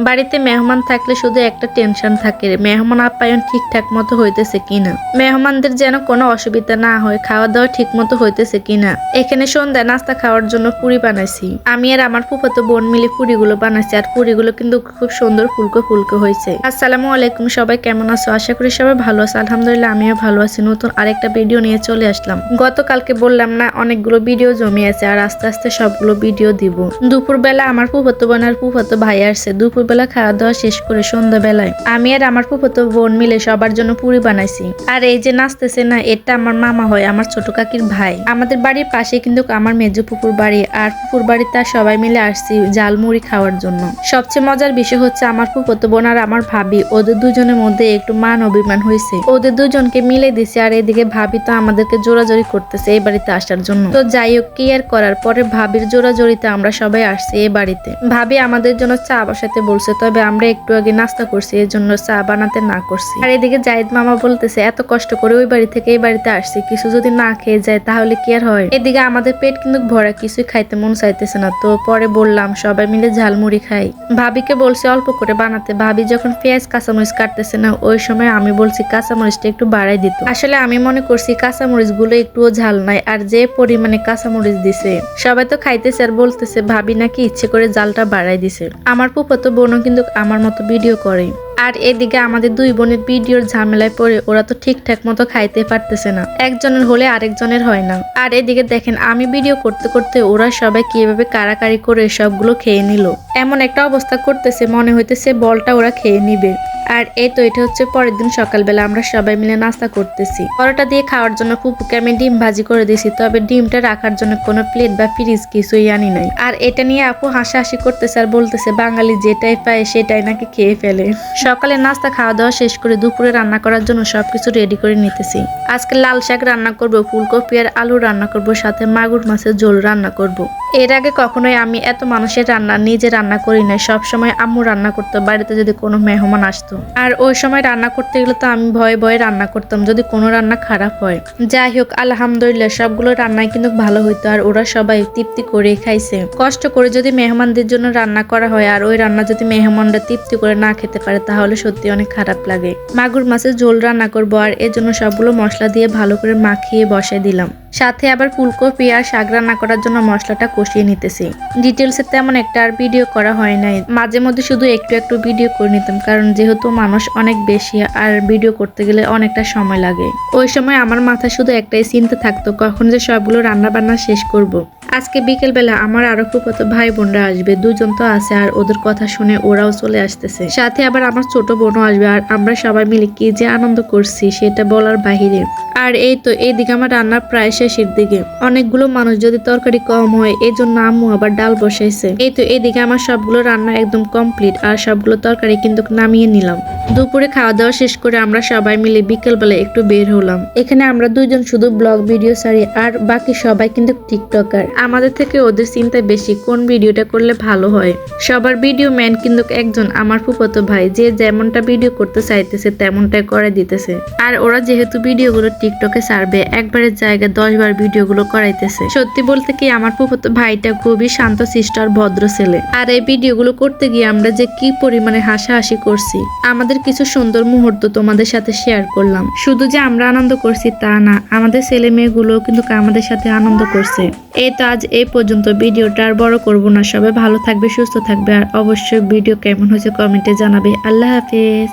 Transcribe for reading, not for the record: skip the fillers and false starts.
বাড়িতে মেহমান থাকলে শুধু একটা টেনশন থাকে, মেহমান আপ্যায়ন ঠিকঠাক মতো হইতেছে কিনা, মেহমানদের যেন কোনো অসুবিধা না হয়, খাওয়া দাওয়া ঠিক মতো হইতেছে কিনা। এখানে সন্ধ্যায় নাস্তা খাওয়ার জন্য পুরি বানাইছি। আমি আর আমার ফুফাতো বোন মিলে পুরিগুলো বানাইছি, আর পুরিগুলো কিন্তু খুব সুন্দর ফুলকো ফুলকো হয়েছে। আসসালামু আলাইকুম, সবাই কেমন আছো? আশা করি সবাই ভালো আছে। আলহামদুলিল্লাহ আমিও ভালো আছি। নতুন আরেকটা ভিডিও নিয়ে চলে আসলাম। গতকালকে বললাম না অনেকগুলো ভিডিও জমে আছে, আর আস্তে আস্তে সবগুলো ভিডিও দিব। দুপুরবেলা আমার ফুফাতো বোন আর ফুফাতো ভাই আসছে। দুপুরবেলা খাওয়া দাওয়া শেষ করে সন্ধ্যাবেলায় আমি আর আমার ফুফাতো বোন মিলে সবার জন্য পুরি বানাইছি। আর এই যে নাচতেছে না, এটা আমার মামা হয়, আমার ছোট কাকির ভাই। আমাদের বাড়ির পাশে কিন্তু আমার মেজো ফুপুর বাড়ি, আর ফুপুর বাড়িতে সবাই মিলে আসছি ঝালমুড়ি খাওয়ার জন্য। সবচেয়ে মজার বিষয় হচ্ছে আমার ফুফাতো বোন আর আমার ভাবি, ওদের দুজনের মধ্যে একটু মান অভিমান হয়েছে। ওদের দুজনকে মিলে দিছে, আর এদিকে ভাবি তো আমাদেরকে জোরাজোরি করতেছে এই বাড়িতে আসার জন্য। তো যাই হোক, কি আর করার, পরে ভাবির জোরাজোরিতে আমরা সবাই আসছি এই বাড়িতে। ভাবি আমাদের জন্য চা বসাতে বলছে, তবে আমরা একটু আগে নাস্তা করছি, এর জন্য চা বানাতে না করছি। আর এদিকে জাহিদ মামা বলতেছে এত কষ্ট করে ওই বাড়ি থেকে এই বাড়িতে আসছি, কিছু যদি না খেয়ে যায় তাহলে কি আর হয়। এদিকে আমাদের পেট কিন্তু ভরা, কিছুই খাইতে মন চাইতেছে না। তো পরে বললাম সবাই মিলে ঝালমুড়ি খাই। ভাবিকে বলছে অল্প করে বানাতে। ভাবি যখন পেঁয়াজ কাঁচামরিচ কাটতেছে না, ওই সময় আমি বলছি কাঁচামরিচটা একটু বাড়াই দিত। আসলে আমি মনে করছি কাঁচামরিচ গুলো একটুও ঝাল নাই, আর যে পরিমাণে কাঁচামরিচ দিছে সবাই তো খাইতেছে, আর বলতেছে ভাবি নাকি ইচ্ছে করে জালটা বাড়াই দিছে। আমার ফুফাতো বোনও কিন্তু আমার মতো ভিডিও করে। আর এদিকে আমাদের দুই বোনের ভিডিওর ঝামেলায় পড়ে ওরা তো ঠিকঠাক মতো খাইতে পারতেছে না, একজনের হলে আরেকজনের হয় না। আর এদিকে দেখেন আমি ভিডিও করতে করতে ওরা সবাই কিভাবে কারাকারি করে সবগুলো খেয়ে নিল। এমন একটা অবস্থা করতেছে মনে হইতেছে বলটা ওরা খেয়ে নিবে। আর এই তো এটা হচ্ছে পরের দিন সকালবেলা আমরা সবাই মিলে নাস্তা করতেছি। পরোটা দিয়ে খাওয়ার জন্য ফুপুকে আমি ডিম ভাজি করে দিয়েছি, তবে ডিমটা রাখার জন্য কোনো প্লেট বা ফ্রিজ কিছুই আনি নাই। আর এটা নিয়ে আপু হাসাহাসি করতেছে আর বলতেছে বাঙালি যেটাই পায় সেটাই নাকি খেয়ে ফেলে। সকালে নাস্তা খাওয়া দাওয়া শেষ করে দুপুরে রান্না করার জন্য সবকিছু রেডি করে নিতেছি। আজকে লাল শাক রান্না করব, ফুলকপি আর আলু রান্না করব, সাথে মাগুর মাছের ঝোল রান্না করব। এর আগে কখনোই আমি এত মানুষের রান্না নিজে রান্না করি না, সবসময় আম্মু রান্না করতো বাড়িতে যদি কোনো মেহমান আসতো। আর ওই সময় রান্না করতে গেলে তো আমি ভয়ে ভয়ে রান্না করতাম যদি কোনো রান্না খারাপ হয়। যাই হোক আলহামদুলিল্লাহ সবগুলো রান্নাই কিন্তু ভালো হইতো, আর ওরা সবাই তৃপ্তি করে খাইছে। কষ্ট করে যদি মেহমানদের জন্য রান্না করা হয় আর ওই রান্না যদি মেহমানরা তৃপ্তি করে না খেতে পারে তাহলে সত্যি অনেক খারাপ লাগে। মাগুর মাছের ঝোল রান্না করবো, আর এর জন্য সবগুলো মশলা দিয়ে ভালো করে মাখিয়ে বসাই দিলাম। সাথে আবার ফুলকপি আর শাক রান্না করার জন্য মশলাটা কষিয়ে নিতেছি। ডিটেলসে তেমন একটা আর ভিডিও করা হয় নাই, মাঝে মধ্যে শুধু একটু একটু ভিডিও করে নিতাম, কারণ যেহেতু মানুষ অনেক বেশি আর ভিডিও করতে গেলে অনেকটা সময় লাগে। ওই সময় আমার মাথায় শুধু একটাই চিন্তা থাকতো কখন যে সবগুলো রান্না বান্না শেষ করব। আজকে বিকেল বেলা আমার আরো ফুফাতো ভাই বোনরা আসবে, দুজন তো আছে, আর ওদের কথা শুনে ওরাও চলে আসতেছে। সাথে আবার আমার ছোট বোনও আসবে, আর আমরা সবাই মিলে কি যে আনন্দ করছি সেটা বলার বাহিরে। আর এই তো এইদিকে আমার রান্না প্রায় শেষের দিকে। অনেকগুলো মানুষ যদি তরকারি কম হয় এই জন্য আম্মু আবার ডাল বসাইছে। এই তো এদিকে আমার সবগুলো রান্না একদম কমপ্লিট, আর সবগুলো তরকারি কিন্তু নামিয়ে নিলাম। দুপুরে খাওয়া দাওয়া শেষ করে আমরা সবাই মিলে বিকেল বেলা একটু বের হলাম। এখানে আমরা দুইজন শুধু ব্লগ ভিডিও ছাড়ি, আর বাকি সবাই কিন্তু টিকটকার। আমাদের থেকে ওদের চিন্তায় বেশি কোন ভিডিওটা করলে ভালো হয়। সবার ভিডিও ম্যান কিন্তু একজন, আমার ফুফাতো ভাই, যে যেমনটা ভিডিও করতে চাইতেছে তেমনটাই করে দিতেছে। আর ওরা যেহেতু ভিডিওগুলো টিকটকে ছাড়বে, একবারের জায়গায় 10 বার ভিডিওগুলো করাইতেছে। সত্যি বলতে কি আমার ফুফাতো ভাইটা খুবই শান্ত শিষ্ট আর ভদ্র ছেলে। আর এই ভিডিওগুলো করতে গিয়ে আমরা যে কি পরিমাণে হাসাহাসি করছি, আমাদের কিছু সুন্দর মুহূর্ত তোমাদের সাথে শেয়ার করলাম। শুধু যে আমরা আনন্দ করছি তা না, আমাদের ছেলে মেয়েগুলো কিন্তু আমাদের সাথে আনন্দ করছে। এই তো আজ এই পর্যন্ত, ভিডিওটা আর বড় করব না। সবাই ভালো থাকবে, সুস্থ থাকবে, আর অবশ্যই ভিডিও কেমন হয়েছে কমেন্টে জানাবে। আল্লাহ হাফেজ।